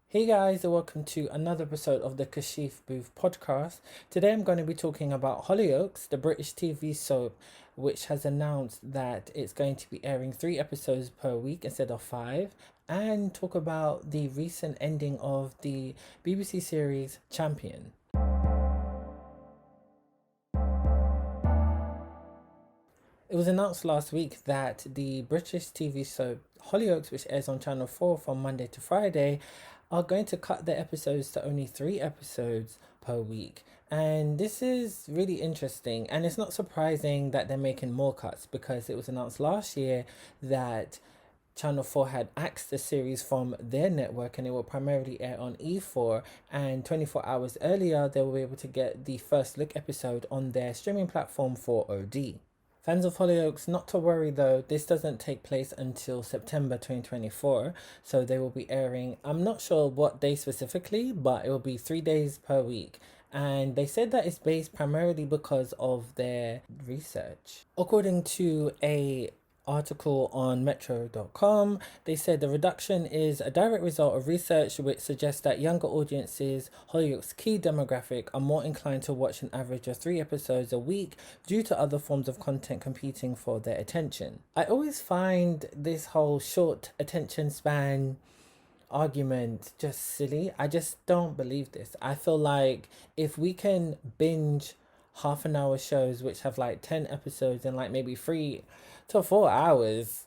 Hey guys, and welcome to another episode of the Kashif Booth podcast. Today I'm going to be talking about Hollyoaks, the British TV soap, which has announced that it's going to be airing 3 episodes per week instead of 5, and talk about the recent ending of the BBC series Champion. It was announced last week that the British TV soap Hollyoaks, which airs on Channel 4 from Monday to Friday, are going to cut their episodes to only 3 episodes per week. And this is really interesting. And it's not surprising that they're making more cuts because it was announced last year that Channel 4 had axed the series from their network and it will primarily air on E4. And 24 hours earlier, they will be able to get the first look episode on their streaming platform for OD. Fans of Hollyoaks, not to worry though, this doesn't take place until September 2024, so they will be airing, I'm not sure what day specifically, but it will be 3 days per week. And they said that it's based primarily because of their research. According to a article on metro.com, they said the reduction is a direct result of research which suggests that younger audiences, Hollywood's key demographic, are more inclined to watch an average of 3 episodes a week due to other forms of content competing for their attention. I always find this whole short attention span argument just silly. I just don't believe this. I feel like if we can binge half an hour shows which have like 10 episodes in like maybe 3 to 4 hours,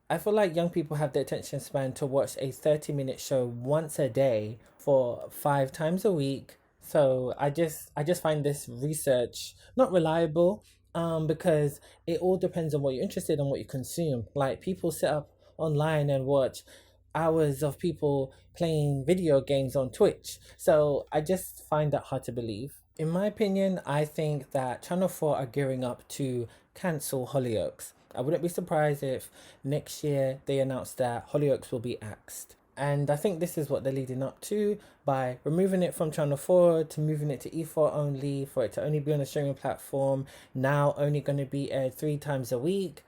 I feel like young people have the attention span to watch a 30-minute show once a day for 5 times a week. So I just find this research not reliable, because it all depends on what you're interested in, what you consume. Like people sit up online and watch hours of people playing video games on Twitch. So I just find that hard to believe. In my opinion, I think that Channel 4 are gearing up to cancel Hollyoaks. I wouldn't be surprised if next year they announce that Hollyoaks will be axed. And I think this is what they're leading up to by removing it from Channel 4 to moving it to E4 only, for it to only be on a streaming platform, now only going to be aired 3 times a week.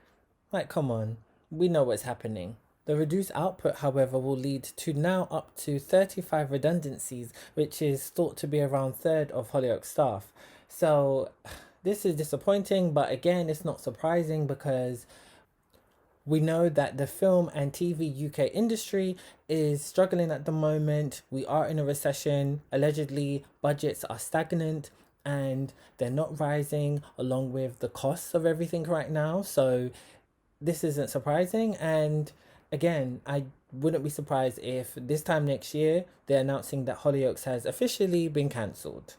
Like, come on, we know what's happening. The reduced output, however, will lead to now up to 35 redundancies, which is thought to be around a third of Hollyoaks staff. So this is disappointing, but again, it's not surprising because we know that the film and TV UK industry is struggling at the moment. We are in a recession. Allegedly, budgets are stagnant and they're not rising along with the costs of everything right now. So this isn't surprising. And again, I wouldn't be surprised if this time next year they're announcing that Hollyoaks has officially been cancelled.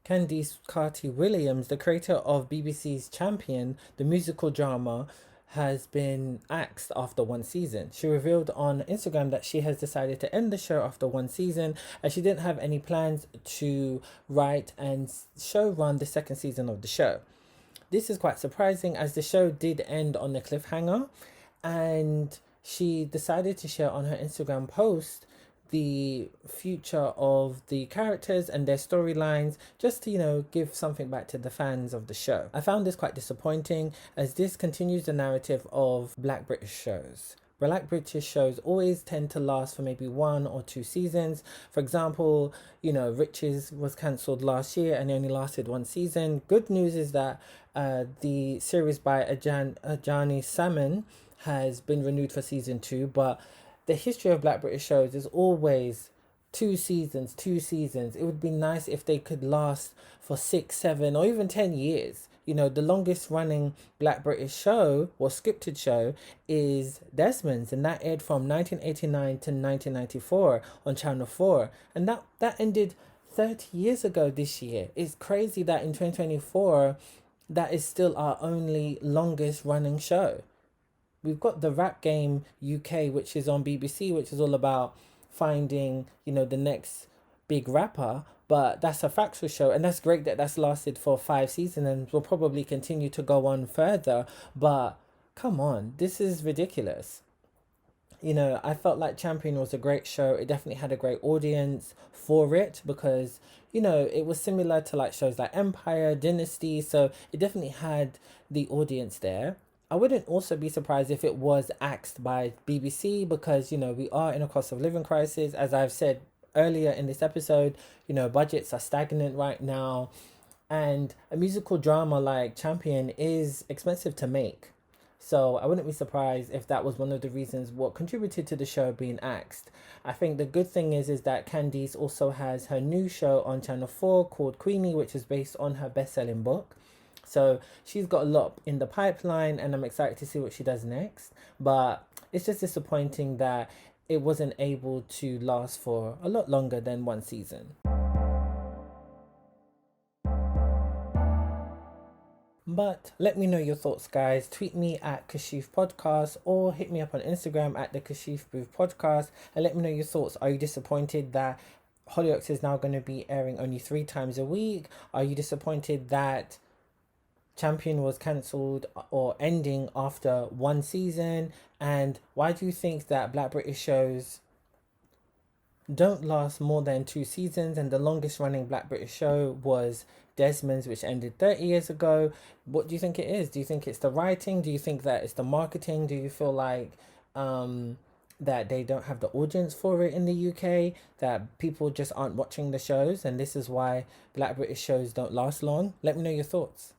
Candice Carty-Williams, the creator of BBC's Champion, the musical drama, has been axed after 1 season. She revealed on Instagram that she has decided to end the show after 1 season as she didn't have any plans to write and show run the second season of the show. This is quite surprising as the show did end on a cliffhanger, and she decided to share on her Instagram post the future of the characters and their storylines, just to give something back to the fans of the show. I found this quite disappointing as this continues the narrative of Black British shows. Black British shows always tend to last for maybe 1 or 2 seasons. For example, Riches was cancelled last year and it only lasted 1 season. Good news is that the series by Ajani Salmon has been renewed for season 2, but the history of Black British shows is always 2 seasons. It would be nice if they could last for 6, 7, or even 10 years. The longest running Black British show or scripted show is Desmond's, and that aired from 1989 to 1994 on Channel 4. And that ended 30 years ago this year. It's crazy that in 2024, that is still our only longest running show. We've got the Rap Game UK, which is on BBC, which is all about finding, the next big rapper. But that's a factual show, and that's great that that's lasted for 5 seasons and will probably continue to go on further. But come on, this is ridiculous. I felt like Champion was a great show. It definitely had a great audience for it because, it was similar to like shows like Empire, Dynasty. So it definitely had the audience there. I wouldn't also be surprised if it was axed by BBC because, we are in a cost of living crisis. As I've said earlier in this episode, budgets are stagnant right now. And a musical drama like Champion is expensive to make. So I wouldn't be surprised if that was one of the reasons what contributed to the show being axed. I think the good thing is that Candice also has her new show on Channel 4 called Queenie, which is based on her best-selling book. So she's got a lot in the pipeline and I'm excited to see what she does next. But it's just disappointing that it wasn't able to last for a lot longer than one season. But let me know your thoughts, guys. Tweet me at Kashif Podcast or hit me up on Instagram at the Kashif Booth Podcast and let me know your thoughts. Are you disappointed that Hollyoaks is now going to be airing only 3 times a week? Are you disappointed that Champion was cancelled or ending after one season? And why do you think that Black British shows don't last more than 2 seasons, and the longest running Black British show was Desmond's, which ended 30 years ago? What do you think it is? Do you think it's the writing? Do you think that it's the marketing? Do you feel like that they don't have the audience for it in the UK, that people just aren't watching the shows, and this is why Black British shows don't last long? Let me know your thoughts.